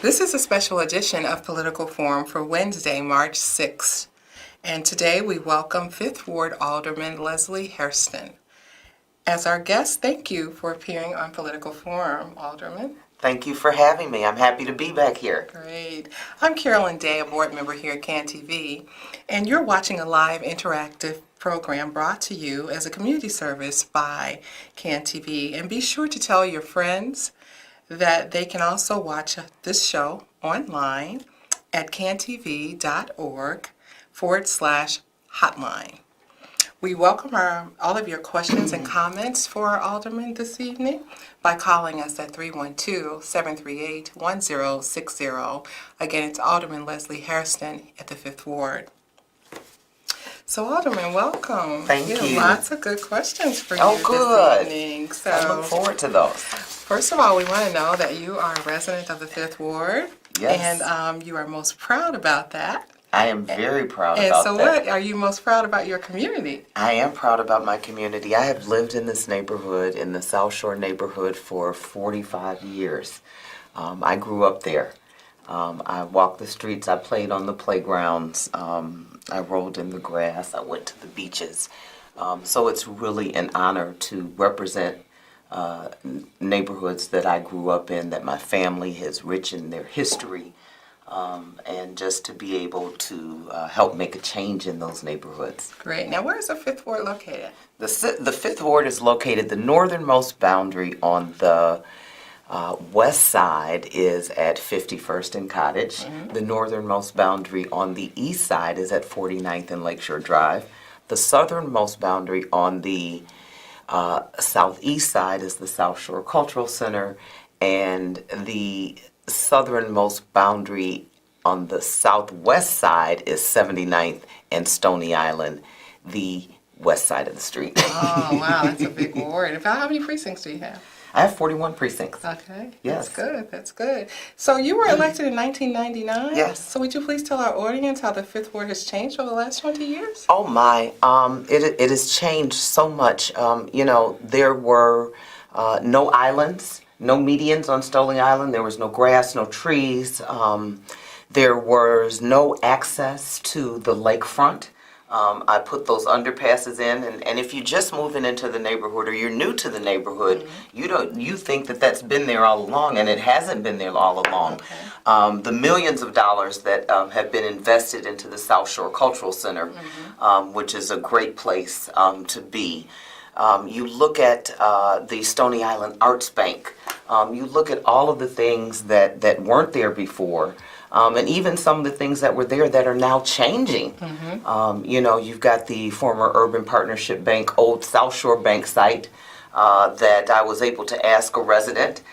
This is a special edition of Political Forum for Wednesday, March 6th. And today we welcome 5th Ward Alderman Leslie Hairston. As our guest, thank you for appearing on Political Forum, Alderman. Thank you for having me. I'm happy to be back here. Great. I'm Carolyn Day, a board member here at CAN TV, and you're watching a live interactive program brought to you as a community service by CAN TV. And be sure to tell your friends that they can also watch this show online at cantv.org/hotline. We welcome all of your questions and comments for our alderman this evening by calling us at 312-738-1060. Again, it's Alderman Leslie Hairston at the 5th Ward. So, Alderman, welcome. Thank you. Lots of good questions for Oh, you good. this evening. So, I look forward to those. first of all, we want to know that you are a resident of the 5th Ward. Yes. And you are most proud about that. I am very proud And about so that. what are you most proud about your community? I am proud about my community. I have lived in this neighborhood, in the South Shore neighborhood, for 45 years. I grew up there. I walked the streets. I played on the playgrounds. I rolled in the grass. I went to the beaches. So it's really an honor to represent neighborhoods that I grew up in, that my family has rich in their history. And just to be able to help make a change in those neighborhoods. Great. Now, where is the 5th Ward located? The 5th Ward is located, the northernmost boundary on the west side is at 51st and Cottage. Mm-hmm. The northernmost boundary on the east side is at 49th and Lakeshore Drive. The southernmost boundary on the southeast side is the South Shore Cultural Center, and the southernmost boundary on the southwest side is 79th and Stony Island, the west side of the street. Oh, wow, that's a big ward. How many precincts do you have? I have 41 precincts. Okay, Yes. That's good. So you were elected in 1999? Yes. So would you please tell our audience how the 5th Ward has changed over the last 20 years? Oh my, it has changed so much. There were no islands, no medians on Stony Island. There was no grass, no trees. There was no access to the lakefront. I put those underpasses in, and if you're just moving into the neighborhood or you're new to the neighborhood, mm-hmm. you think that that's been there all along, and it hasn't been there all along. Okay. The millions of dollars that have been invested into the South Shore Cultural Center, mm-hmm. Which is a great place to be. You look at the Stony Island Arts Bank. You look at all of the things that weren't there before. And even some of the things that were there that are now changing. Mm-hmm. You've got the former Urban Partnership Bank, old South Shore Bank site that I was able to ask a resident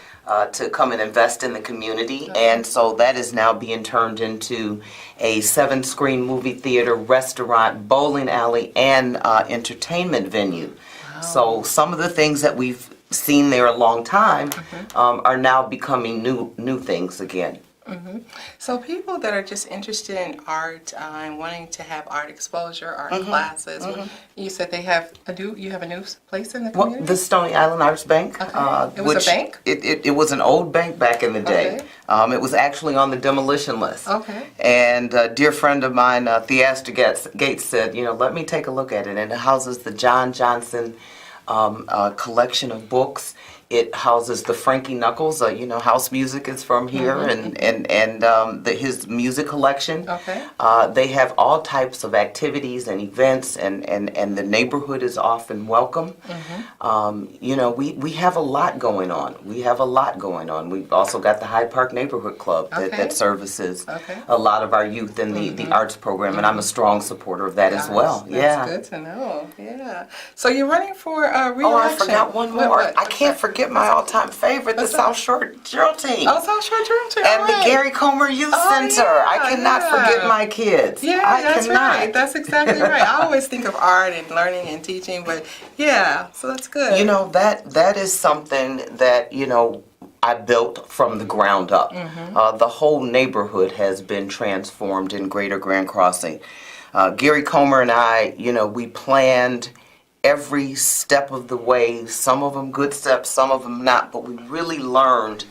to come and invest in the community. Okay. And so that is now being turned into a 7-screen movie theater, restaurant, bowling alley, and entertainment venue. Wow. So some of the things that we've seen there a long time mm-hmm. Are now becoming new things again. Mm-hmm. So people that are just interested in art and wanting to have art exposure, art mm-hmm. classes, mm-hmm. you said you have a new place in the community? Well, the Stony Island Arts Bank. Okay. It was a bank? It was an old bank back in the day. Okay. It was actually on the demolition list. Okay. And a dear friend of mine, Theaster Gates, said, let me take a look at it. And it houses the John Johnson collection of books. It houses the Frankie Knuckles, house music is from here, mm-hmm. and his music collection. Okay. They have all types of activities and events, and the neighborhood is often welcome. Mm-hmm. We have a lot going on. We've also got the Hyde Park Neighborhood Club that services a lot of our youth in the arts program, and I'm a strong supporter of that as well. That's good to know. Yeah. So you're running for re-election. Oh, I forgot one more. I can't forget my all-time favorite, the South Shore Drill Team. Oh, South Shore Drill Team. And the Gary Comer Youth Center. Yeah, I cannot forget my kids. Yeah, that's right. That's exactly right. I always think of art and learning and teaching, but yeah, so that's good. That is something that, I built from the ground up. Mm-hmm. The whole neighborhood has been transformed in Greater Grand Crossing. Gary Comer and I, we planned every step of the way, some of them good steps, some of them not, but we really learned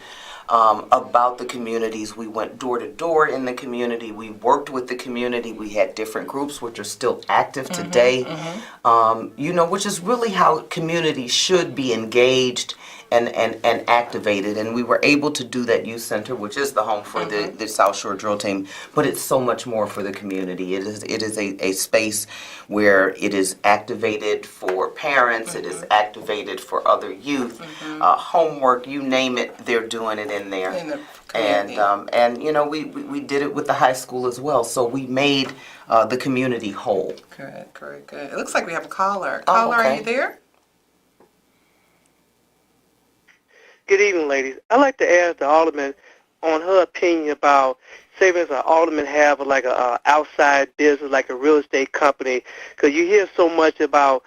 about the communities. We went door to door in the community. We worked with the community. We had different groups which are still active today, which is really how communities should be engaged and activated. And we were able to do that youth center, which is the home for the South Shore Drill Team, but it's so much more for the community. It is a space where it is activated for parents, it is activated for other youth, homework, you name it, they're doing it in there. We did it with the high school as well, so we made the community whole. Good. It looks like we have a caller. Oh, Caller, okay. are you there? Good evening, ladies. I'd like to ask the alderman on her opinion about, say, as an alderman have like a outside business, like a real estate company, because you hear so much about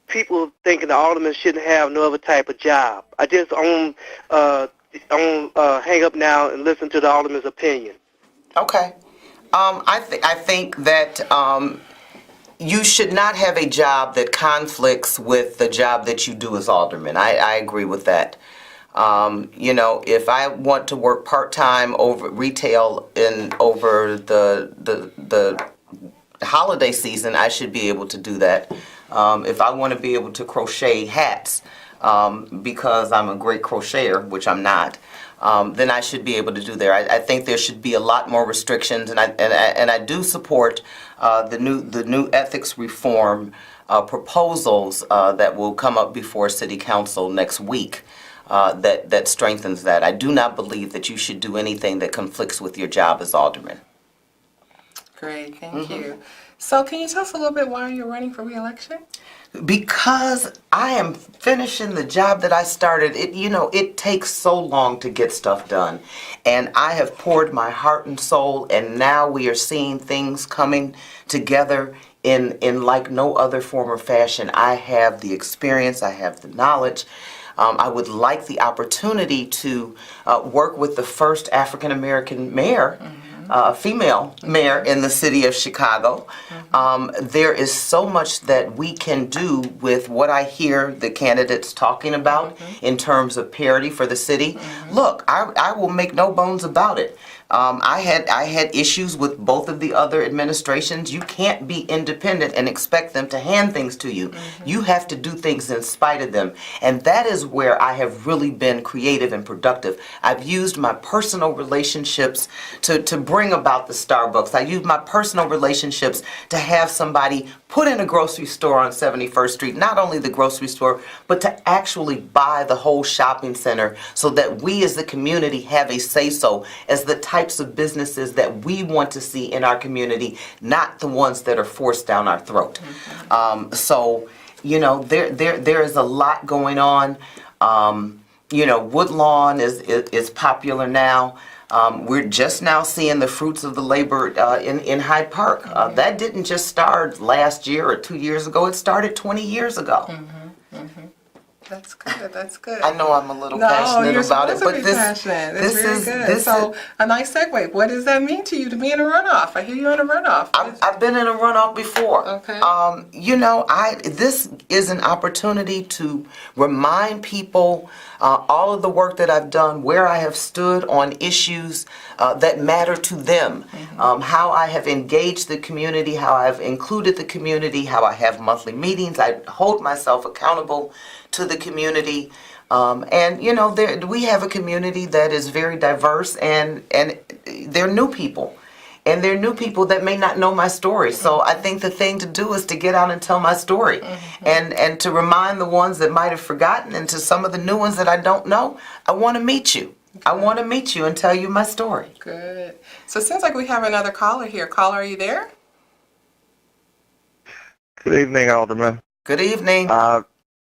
people thinking the alderman shouldn't have no other type of job. I just hang up now and listen to the alderman's opinion. Okay. I think that you should not have a job that conflicts with the job that you do as alderman. I agree with that. If I want to work part-time over retail over the holiday season, I should be able to do that. If I want to be able to crochet hats, because I'm a great crocheter, which I'm not, then I should be able to do that. I think there should be a lot more restrictions, and I do support the new ethics reform proposals that will come up before City Council next week. That strengthens that. I do not believe that you should do anything that conflicts with your job as alderman. Great, thank you. So can you tell us a little bit why you're running for re-election? Because I am finishing the job that I started. It takes so long to get stuff done. And I have poured my heart and soul, and now we are seeing things coming together in like no other form or fashion. I have the experience, I have the knowledge. I would like the opportunity to work with the first African American mayor, female mayor in the city of Chicago. There is so much that we can do with what I hear the candidates talking about in terms of parity for the city. Look, I will make no bones about it. I had issues with both of the other administrations. You can't be independent and expect them to hand things to you. You have to do things in spite of them. And that is where I have really been creative and productive. I've used my personal relationships to bring about the Starbucks. I used my personal relationships to have somebody put in a grocery store on 71st Street, not only the grocery store, but to actually buy the whole shopping center so that we as the community have a say-so as the types of businesses that we want to see in our community, not the ones that are forced down our throat. There is a lot going on. Woodlawn is popular now. We're just now seeing the fruits of the labor in Hyde Park. That didn't just start last year or 2 years ago. It started 20 years ago. That's good. That's good. I know I'm a little passionate about it, but this is good. So a nice segue. What does that mean to you to be in a runoff? I hear you in a runoff. I've been in a runoff before. Okay. This is an opportunity to remind people all of the work that I've done, where I have stood on issues that matter to them, how I have engaged the community, how I've included the community, how I have monthly meetings. I hold myself accountable to the community. We have a community that is very diverse, and they're new people. And they're new people that may not know my story. So I think the thing to do is to get out and tell my story. And to remind the ones that might have forgotten, and to some of the new ones that I don't know, I want to meet you. I want to meet you and tell you my story. Good. So it seems like we have another caller here. Caller, are you there? Good evening, Alderman. Good evening.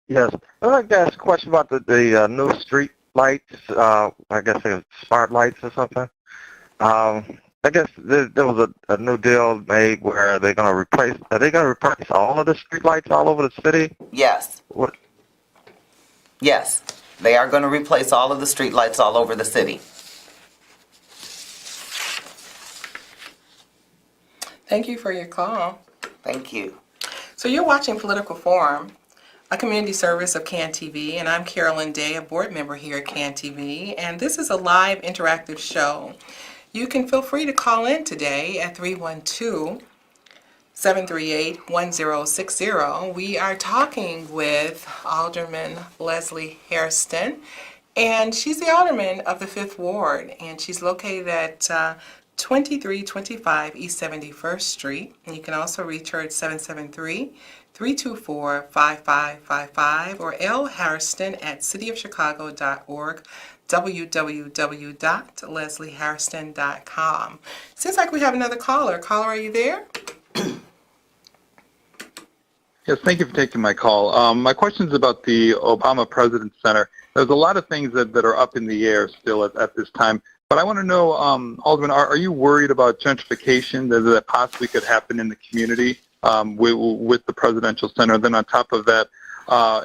Yes, I'd like to ask a question about the new street lights. I guess they're smart lights or something. I guess there was a new deal made where they're going to replace. Are they going to replace all of the street lights all over the city? Yes. What? Yes, they are going to replace all of the street lights all over the city. Thank you for your call. Thank you. So you're watching Political Forum a community service of CAN-TV, and I'm Carolyn Day, a board member here at CAN-TV, and this is a live interactive show. You can feel free to call in today at 312-738-1060. We are talking with Alderman Leslie Hairston, and she's the alderman of the 5th Ward, and she's located at 2325 East 71st Street. And you can also reach her at 773-324-5555 or lhairston at cityofchicago.org, www.lesliehairston.com. Seems like we have another caller. Caller, are you there? Yes, thank you for taking my call. My question is about the Obama President's Center. There's a lot of things that are up in the air still at this time. But I want to know, Alderman, are you worried about gentrification that possibly could happen in the community with the Presidential Center? Then on top of that,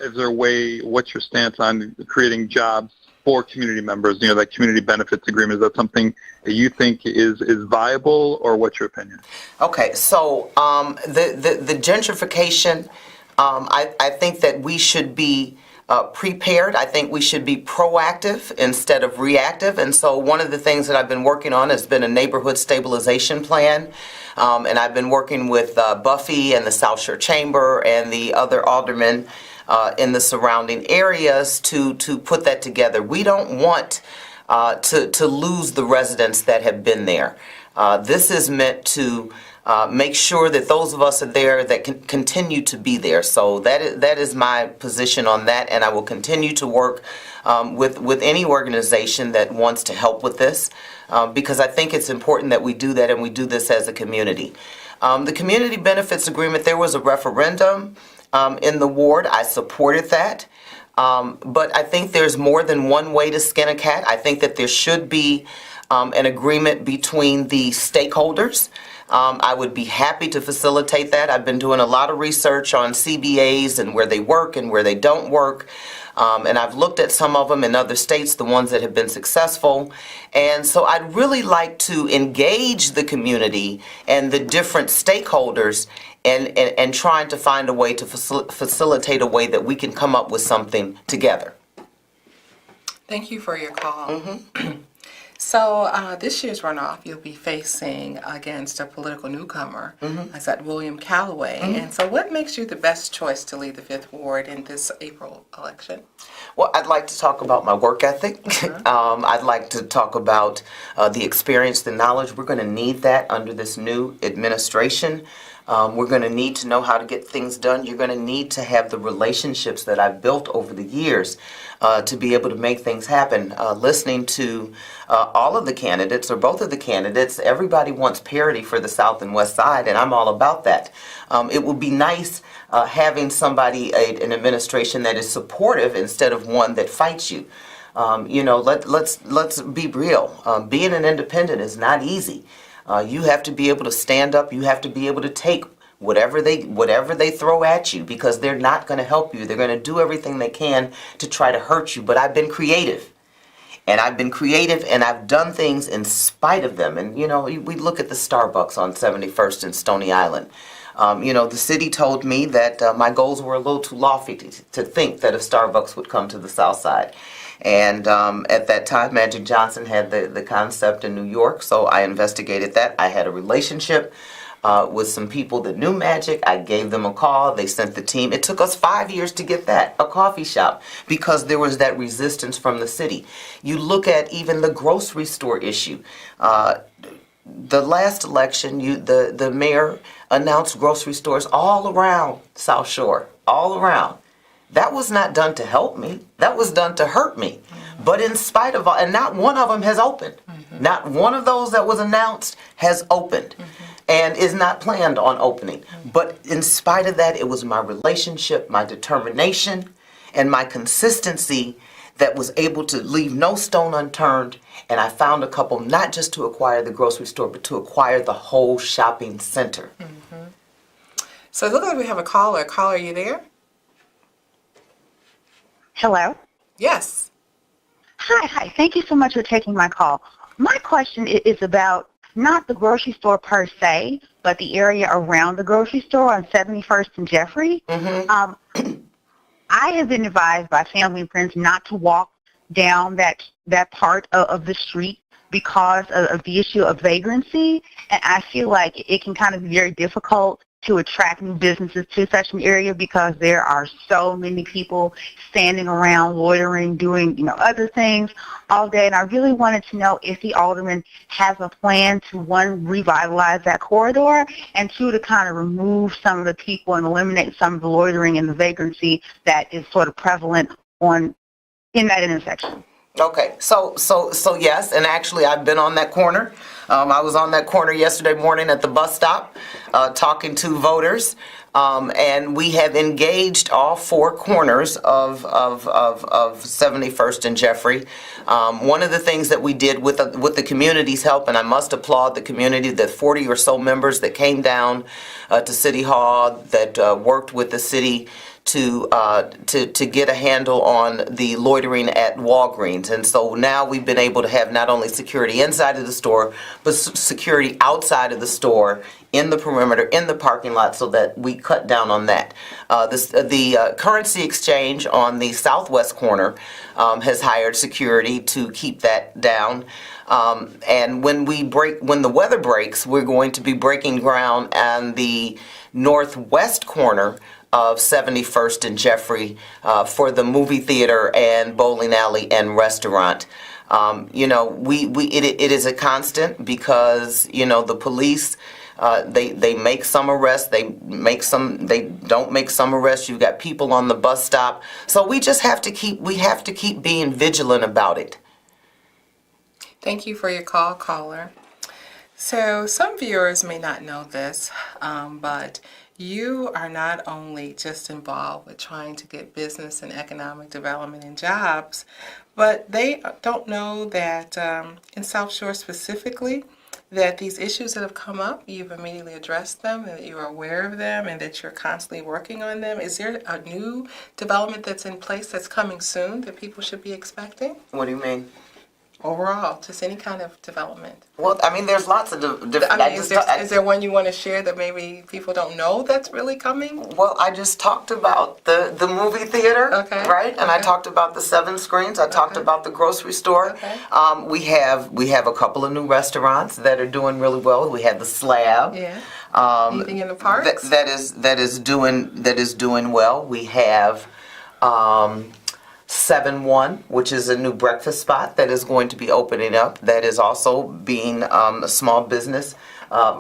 is there a way, what's your stance on creating jobs for community members, that community benefits agreement? Is that something that you think is viable, or what's your opinion? Okay, so the gentrification, I think that we should be prepared. I think we should be proactive instead of reactive. And so one of the things that I've been working on has been a neighborhood stabilization plan. And I've been working with Buffy and the South Shore Chamber and the other aldermen in the surrounding areas to put that together. We don't want to lose the residents that have been there. This is meant to make sure that those of us are there that can continue to be there. So that is my position on that, and I will continue to work with any organization that wants to help with this, because I think it's important that we do that, and we do this as a community. The community benefits agreement, there was a referendum in the ward. I supported that. But I think there's more than one way to skin a cat. I think that there should be an agreement between the stakeholders. I would be happy to facilitate that. I've been doing a lot of research on CBAs and where they work and where they don't work. And I've looked at some of them in other states, the ones that have been successful. And so I'd really like to engage the community and the different stakeholders and trying to find a way to facilitate a way that we can come up with something together. Thank you for your call. So this year's runoff, you'll be facing against a political newcomer. That's at William Calloway. And so what makes you the best choice to lead the 5th Ward in this April election? Well, I'd like to talk about my work ethic. I'd like to talk about the experience, the knowledge. We're going to need that under this new administration. We're going to need to know how to get things done. You're going to need to have the relationships that I've built over the years to be able to make things happen. Listening to all of the candidates, or both of the candidates, everybody wants parity for the South and West Side, and I'm all about that. It would be nice having somebody, an administration that is supportive instead of one that fights you. Let's be real. Being an independent is not easy. You have to be able to stand up. You have to be able to take whatever they throw at you, because they're not going to help you. They're going to do everything they can to try to hurt you. But I've been creative. And I've done things in spite of them. And, we look at the Starbucks on 71st and Stony Island. The city told me that my goals were a little too lofty to think that a Starbucks would come to the South Side. And at that time, Magic Johnson had the concept in New York, so I investigated that. I had a relationship with some people that knew Magic. I gave them a call. They sent the team. It took us 5 years to get that, a coffee shop, because there was that resistance from the city. You look at even the grocery store issue. The last election, the mayor announced grocery stores all around South Shore, all around. That was not done to help me. That was done to hurt me. But in spite of all, and not one of them has opened. Not one of those that was announced has opened and is not planned on opening. But in spite of that, it was my relationship, my determination, and my consistency that was able to leave no stone unturned. And I found a couple, not just to acquire the grocery store, but to acquire the whole shopping center. So it looks like we have a caller. Caller, are you there? Hello? Yes. Hi. Thank you so much for taking my call. My question is about not the grocery store per se, but the area around the grocery store on 71st and Jeffrey. I have been advised by family and friends not to walk down that part of the street because of the issue of vagrancy, and I feel like it can kind of be very difficult to attract new businesses to such an area because there are so many people standing around, loitering, doing, other things all day. And I really wanted to know if the alderman has a plan to, one, revitalize that corridor, and two, to kind of remove some of the people and eliminate some of the loitering and the vagrancy that is sort of prevalent in that intersection. Okay, so yes, and actually I've been on that corner. I was on that corner yesterday morning at the bus stop talking to voters, and we have engaged all four corners of 71st and Jeffrey. One of the things that we did with the community's help, and I must applaud the community, the 40 or so members that came down to City Hall that worked with the city to get a handle on the loitering at Walgreens. And so now we've been able to have not only security inside of the store, but security outside of the store, in the perimeter, in the parking lot, so that we cut down on that. The currency exchange on the southwest corner has hired security to keep that down. And when the weather breaks, we're going to be breaking ground on the northwest corner of 71st and Jeffrey for the movie theater and bowling alley and restaurant. It is a constant because the police they make some arrests, they don't make some arrests. You've got people on the bus stop, so we just have to keep being vigilant about it. Thank you for your call, caller. So some viewers may not know this, but you are not only just involved with trying to get business and economic development and jobs, but they don't know that in South Shore specifically, that these issues that have come up, you've immediately addressed them, and that you're aware of them, and that you're constantly working on them. Is there a new development that's in place that's coming soon that people should be expecting? What do you mean? Overall, just any kind of development. Well, I mean, there's lots of different. Is there one you want to share that maybe people don't know that's really coming? Well, I just talked about the movie theater, okay, right? And okay. I talked about the 7 screens. I talked about the grocery store. Okay. We have a couple of new restaurants that are doing really well. We have the Slab. Yeah. Anything in the parks? That is doing well. We have 7-1, which is a new breakfast spot that is going to be opening up. That is also being a small business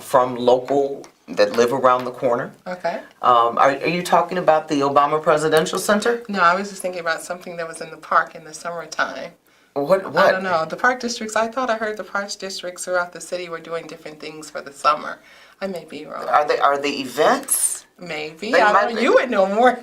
from local that live around the corner. Okay. Are you talking about the Obama Presidential Center? No, I was just thinking about something that was in the park in the summertime. What? I don't know. The park districts, I thought I heard the park districts throughout the city were doing different things for the summer. I may be wrong. Are they events? Maybe. They I might don't know. be. You would know more.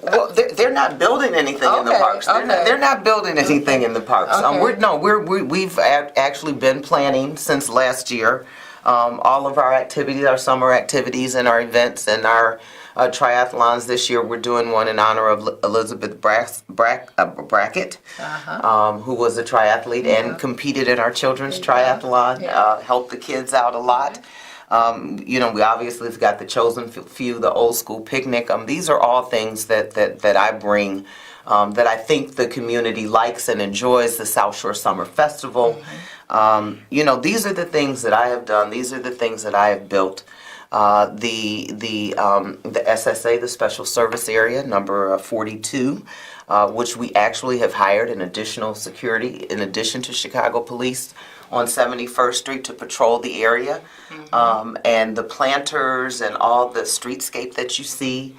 Well, they're not building anything in the Okay, parks. okay. They're not building anything in the parks. Okay. We've actually been planning since last year. All of our activities, our summer activities and our events and our triathlons this year. We're doing one in honor of Elizabeth Brackett, who was a triathlete and competed in our children's triathlon, helped the kids out a lot. We obviously have got the chosen few, the old school picnic. These are all things that I bring that I think the community likes and enjoys. The South Shore Summer Festival. These are the things that I have done. These are the things that I have built. The SSA, the Special Service Area, number 42, which we actually have hired an additional security in addition to Chicago Police on 71st Street to patrol the area, and the planters and all the streetscape that you see.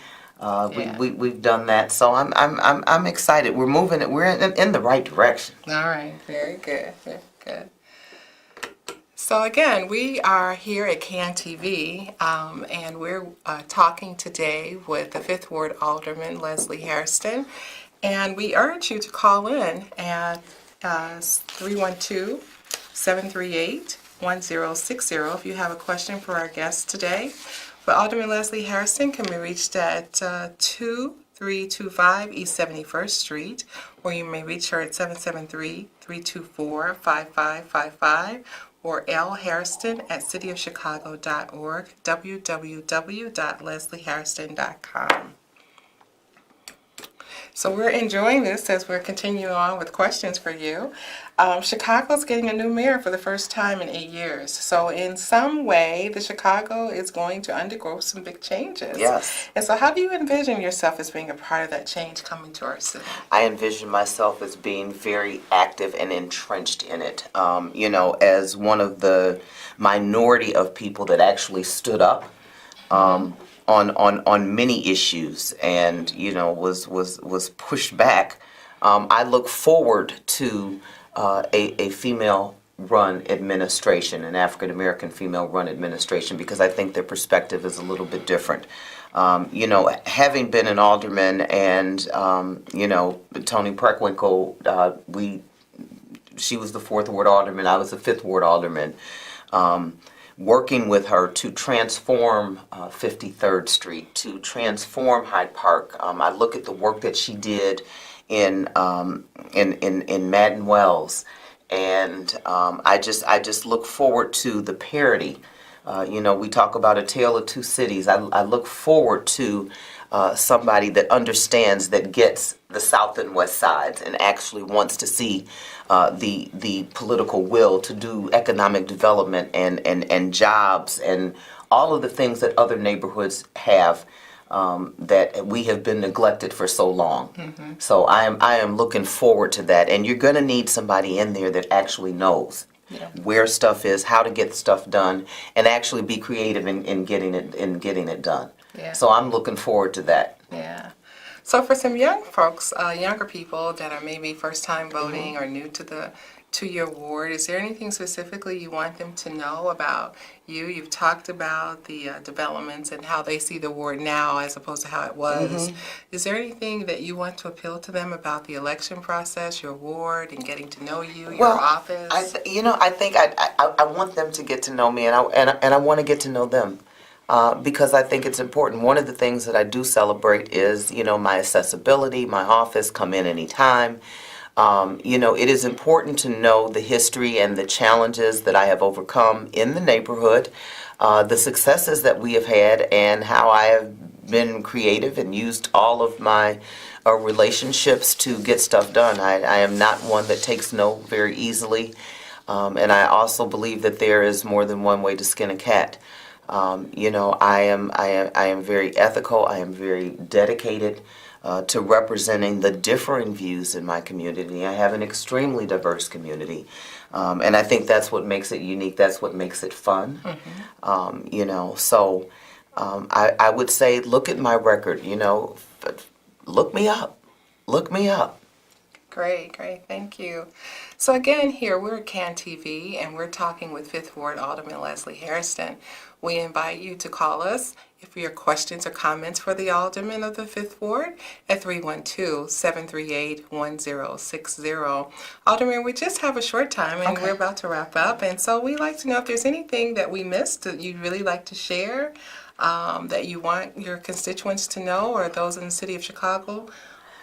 We've done that, so I'm excited. We're moving it. We're in the right direction. All right, very good, very good. So again, we are here at CAN-TV, and we're talking today with the 5th Ward Alderman Leslie Hairston, and we urge you to call in at 312-738-1060 if you have a question for our guest today. But Alderman Leslie Hairston can be reached at 2325 East 71st Street, or you may reach her at 773-324-5555, or lhairston@cityofchicago.org, www.leslieHairston.com. So we're enjoying this as we're continuing on with questions for you. Chicago's getting a new mayor for the first time in 8 years. So in some way, the Chicago is going to undergo some big changes. Yes. And so how do you envision yourself as being a part of that change coming to our city? I envision myself as being very active and entrenched in it. As one of the minority of people that actually stood up on many issues and was pushed back. I look forward to a female-run administration, an African-American female-run administration, because I think their perspective is a little bit different. Having been an alderman and, Tony Preckwinkle, she was the 4th Ward Alderman, I was the 5th Ward Alderman, working with her to transform 53rd Street, to transform Hyde Park. I look at the work that she did in Madden Wells, and I just look forward to the parity. We talk about a tale of two cities. I look forward to somebody that understands, that gets the South and West sides, and actually wants to see the political will to do economic development and jobs and all of the things that other neighborhoods have that we have been neglected for so long. Mm-hmm. So I am looking forward to that. And you're going to need somebody in there that actually knows where stuff is, how to get stuff done, and actually be creative in getting it done. Yeah. So I'm looking forward to that. Yeah. So for some young folks, younger people that are maybe first time voting or new to your ward, is there anything specifically you want them to know about you? You've talked about the developments and how they see the ward now as opposed to how it was. Mm-hmm. Is there anything that you want to appeal to them about the election process, your ward, and getting to know you, your office? I think I want them to get to know me, and I want to get to know them. Because I think it's important. One of the things that I do celebrate is, my accessibility, my office, come in anytime. It is important to know the history and the challenges that I have overcome in the neighborhood, the successes that we have had, and how I have been creative and used all of my relationships to get stuff done. I am not one that takes no very easily, and I also believe that there is more than one way to skin a cat. I am very ethical. I am very dedicated to representing the differing views in my community. I have an extremely diverse community, and I think that's what makes it unique. That's what makes it fun. Mm-hmm. So I would say, look at my record. Look me up. Look me up. Great, thank you. So again, here we're at CAN TV, and we're talking with 5th Ward Alderman Leslie Hairston. We invite you to call us if you have questions or comments for the Alderman of the 5th Ward at 312-738-1060. Alderman, we just have a short time, and we're about to wrap up, and so we'd like to know if there's anything that we missed that you'd really like to share, that you want your constituents to know, or those in the city of Chicago.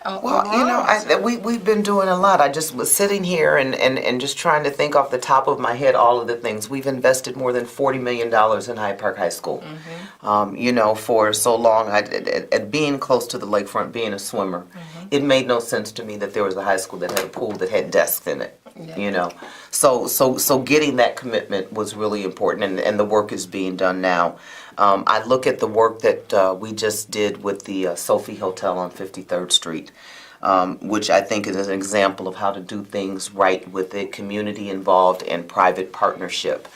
We've been doing a lot. I just was sitting here and just trying to think off the top of my head all of the things. We've invested more than $40 million in Hyde Park High School. Mm-hmm. For so long, at being close to the lakefront, being a swimmer, it made no sense to me that there was a high school that had a pool that had desks in it. Yeah. So getting that commitment was really important, and the work is being done now. I look at the work that we just did with the Sophie Hotel on 53rd Street, which I think is an example of how to do things right with the community involved and private partnership.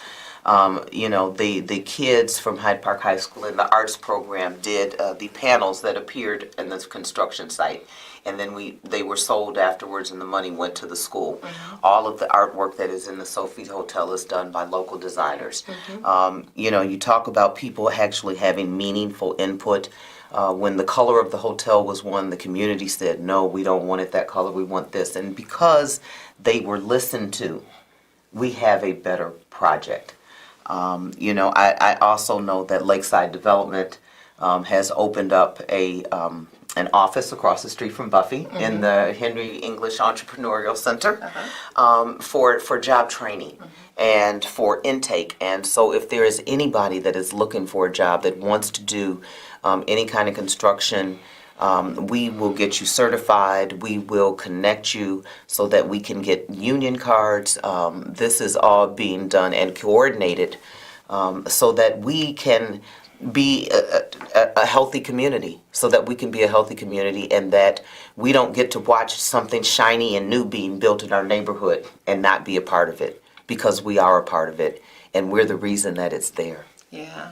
The kids from Hyde Park High School in the arts program did the panels that appeared in this construction site, and then they were sold afterwards, and the money went to the school. Mm-hmm. All of the artwork that is in the Sophie Hotel is done by local designers. Mm-hmm. You talk about people actually having meaningful input. When the color of the hotel was one, the community said, no, we don't want it that color, we want this. And because they were listened to, we have a better project. I also know that Lakeside Development has opened up an office across the street from Buffy in the Henry English Entrepreneurial Center for job training and for intake. And so if there is anybody that is looking for a job, that wants to do any kind of construction, We will get you certified. We will connect you so that we can get union cards. This is all being done and coordinated so that we can be a healthy community, so that we can be a healthy community, and that we don't get to watch something shiny and new being built in our neighborhood and not be a part of it, because we are a part of it and we're the reason that it's there. Yeah.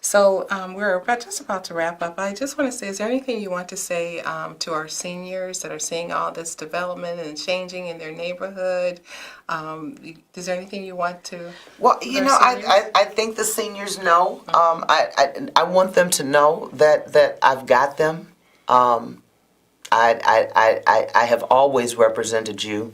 So we're just about to wrap up. I just want to say, is there anything you want to say to our seniors that are seeing all this development and changing in their neighborhood? Is there anything you want to? Well, you know, I think the seniors know. I want them to know that I've got them. I have always represented you.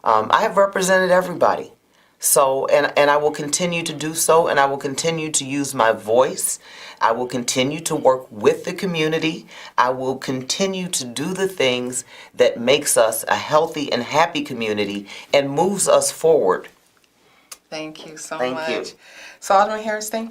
I have represented everybody. So, and I will continue to do so, and I will continue to use my voice. I will continue to work with the community. I will continue to do the things that makes us a healthy and happy community and moves us forward. Thank you so Thank much. you. So Alderman Harrison,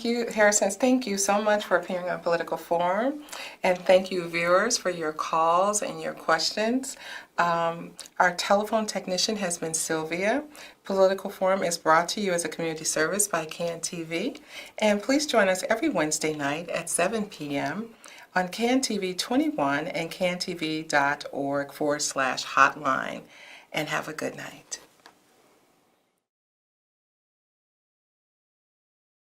thank you so much for appearing on Political Forum, and thank you viewers for your calls and your questions. Our telephone technician has been Sylvia. Political Forum is brought to you as a community service by CAN TV, and please join us every Wednesday night at 7 p.m. on CAN TV 21 and cantv.org/hotline, and have a good night.